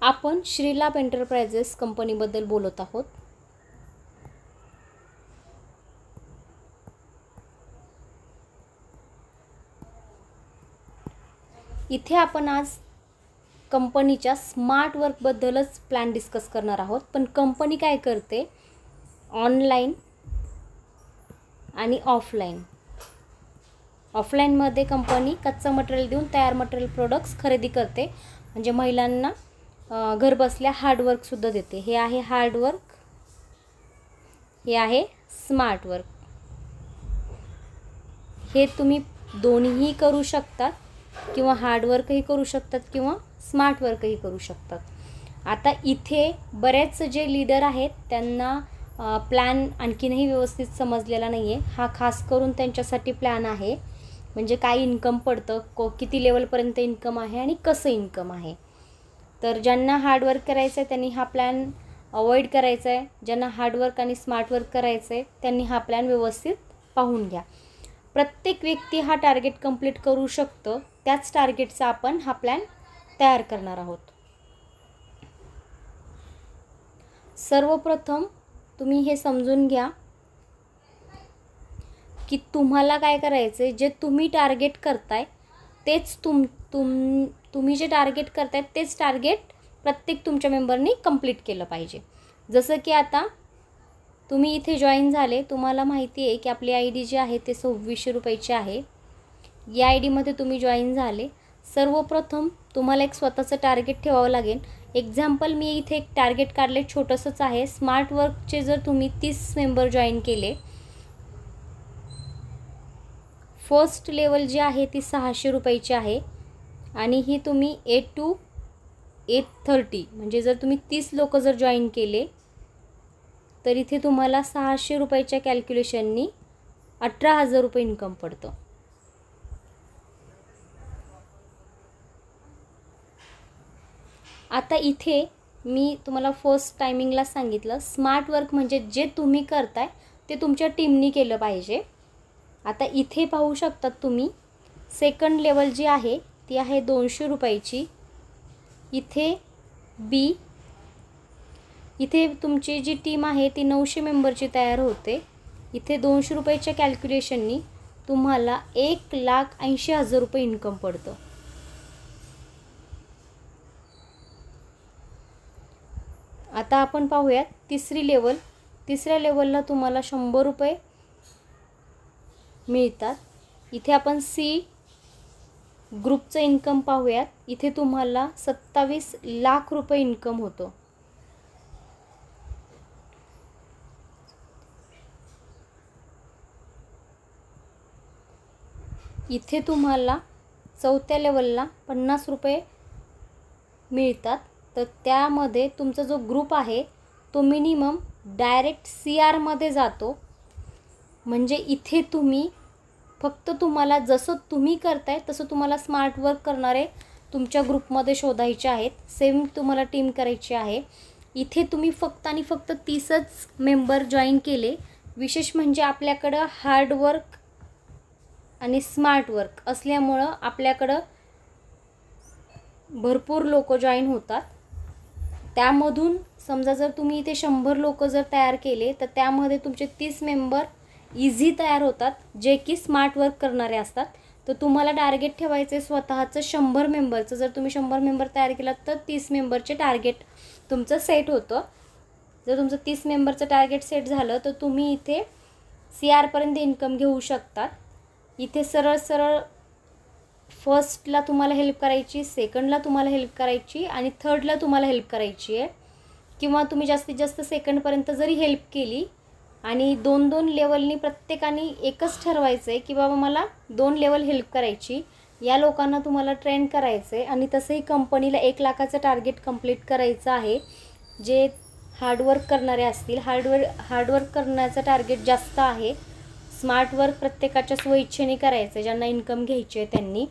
आपण श्रीलाभ एंटरप्राइजेस कंपनीबद्दल बोलत आहोत। इथे आपण आज कंपनीच्या स्मार्ट वर्कबद्दलच प्लॅन डिस्कस करणार आहोत। पण कंपनी काय करते, ऑनलाइन आणि ऑफलाइनमध्ये कंपनी कच्चं मटेरियल देऊन तयार मटेरियल प्रोडक्ट्स खरेदी करते, म्हणजे महिलांना घर बसल्या हार्डवर्कसुद्धा देते। हे आहे हार्डवर्क, हे आहे स्मार्ट वर्क। हे तुम्ही दोन्हीही करू शकतात, किंवा हार्डवर्कही करू शकतात किंवा स्मार्ट वर्कही करू शकतात। आता इथे बरेच जे लीडर आहेत त्यांना प्लॅन आणखीनही व्यवस्थित समजलेला नाही आहे। हा खास करून त्यांच्यासाठी प्लॅन आहे, म्हणजे काय इन्कम पडतं, किती लेवलपर्यंत इन्कम आहे आणि कसं इन्कम आहे। तर ज्यांना हार्डवर्क करायचं आहे त्यांनी हा प्लॅन अवॉइड करायचा आहे, ज्यांना हार्डवर्क आणि स्मार्ट वर्क करायचं आहे त्यांनी हा प्लॅन व्यवस्थित पाहून घ्या। प्रत्येक व्यक्ती हा टार्गेट कंप्लीट करू शकतो, त्याच टार्गेटचा आपण हा प्लॅन तयार करणार आहोत। सर्वप्रथम तुम्ही हे समजून घ्या की तुम्हाला काय करायचं आहे। जे तुम्ही टार्गेट करताय तेच तुम्ही जे टार्गेट करताय तेच टार्गेट प्रत्येक तुमच्या मेंबरनी कंप्लीट केलं पाहिजे। जसं की आता तुम्ही इथे जॉईन झाले, तुम्हाला माहिती आहे की आपली आयडी जी आहे ते 2600 रुपयाची आहे। या आयडीमध्ये तुम्ही जॉईन झाले, सर्वप्रथम तुम्हाला एक स्वतःचं टार्गेट ठेवावं लागेल। एक्झाम्पल मी इथे एक टार्गेट काढले, छोटंसंच आहे। स्मार्ट वर्कचे जर तुम्ही 30 मेंबर जॉईन केले, फर्स्ट लेवल जी आहे ती 600 रुपयाची आहे, आणि ही तुम्ही 8 to 8:30 म्हणजे जर तुम्ही 30 लोक जर जॉईन केले तर इथे तुम्हाला 600 रुपयाच्या कॅल्क्युलेशननी 18,000 रुपये इन्कम पडतं। आता इथे मी तुम्हाला फर्स्ट टायमिंगला सांगितलं, स्मार्ट वर्क म्हणजे जे तुम्ही करताय ते तुमच्या टीमनी केलं पाहिजे। आता इथे पाहू शकतात तुम्ही, सेकंड लेवल जी आहे ती आहे 200 रुपयाची। इथे इथे तुमची जी टीम आहे ती 900 मेंबरची तयार होते। इथे 200 रुपयाच्या कॅल्क्युलेशननी तुम्हाला 1,80,000 रुपये इन्कम पडतं। आता आपण पाहूयात तिसरी लेवल। तिसऱ्या लेवलला तुम्हाला 100 रुपये मिळतात। इथे आपण सी ग्रुपचं इन्कम पाहूयात। इथे तुम्हाला 27 लाख रुपये इन्कम होतो। इथे तुम्हाला चौथ्या लेवलला 50 रुपये मिळतात। तर त्यामध्ये तुमचा जो ग्रुप आहे तो मिनिमम डायरेक्ट CR मध्ये जातो, म्हणजे इथे तुम्ही फक्त तुम्हाला जसं तुम्ही करताय तसं तुम्हाला स्मार्ट वर्क करणारे तुमच्या ग्रुपमध्ये शोधायचे आहेत। सेम तुम्हाला टीम करायची आहे। इथे तुम्ही फक्त आणि फक्त 30च मेंबर जॉईन केले। विशेष म्हणजे आपल्याकडं हार्डवर्क आणि स्मार्ट वर्क असल्यामुळं आपल्याकडं भरपूर लोक जॉईन होतात। त्यामधून समजा जर तुम्ही इथे 100 लोक जर तयार केले तर त्यामध्ये तुमचे 30 मेंबर इझी तयार होतात, जे की स्मार्ट वर्क करणारे असतात। तर तुम्हाला टार्गेट ठेवायचे स्वतःचं 100 मेंबरचं। जर तुम्ही 100 मेंबर तयार केलात तर 30 मेंबरचे टार्गेट तुमचं सेट होतं। जर तुमचं 30 मेंबरचं टार्गेट सेट झालं तर तुम्ही इथे CR पर्यंत इन्कम घेऊ शकतात। इथे सरळ सरळ फर्स्टला तुम्हाला हेल्प करायची, सेकंडला तुम्हाला हेल्प करायची आणि थर्डला तुम्हाला हेल्प करायची आहे, किंवा तुम्ही जास्तीत जास्त सेकंडपर्यंत जरी हेल्प केली आणि 2-2 लेवलनी प्रत्येकाने एकच ठरवायचं आहे की बाबा मला 2 लेवल हेल्प करायची। या लोकांना तुम्हाला ट्रेन करायचं आहे, आणि तसंही कंपनीला 1 लाखाचं टार्गेट कंप्लीट करायचं आहे। जे हार्डवर्क करणारे असतील, हार्डवर्क करण्याचं टार्गेट जास्त आहे। स्मार्ट वर्क प्रत्येकाच्या स्वइच्छेने करायचं, ज्यांना इन्कम घ्यायचे आहे त्यांनी।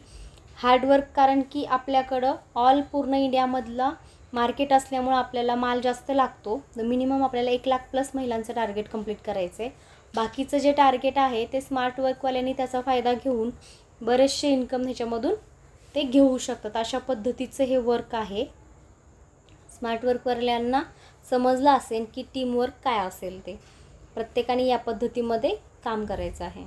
हार्डवर्क कारण की आपल्याकडं पूर्ण इंडियामधला मार्केट असल्यामुळं आपल्याला माल जास्त लागतो। मिनिमम आपल्याला 1 लाख प्लस महिलांचं टार्गेट कंप्लीट करायचं आहे। बाकीचं जे टार्गेट आहे ते स्मार्ट वर्कवाल्यांनी त्याचा फायदा घेऊन बरेचसे इन्कम ह्याच्यामधून ते घेऊ शकतात। अशा पद्धतीचं हे वर्क आहे। स्मार्ट वर्कवाल्यांना समजलं असेल की टीमवर्क काय असेल ते. प्रत्येकाने या पद्धतीमध्ये काम करायचं आहे.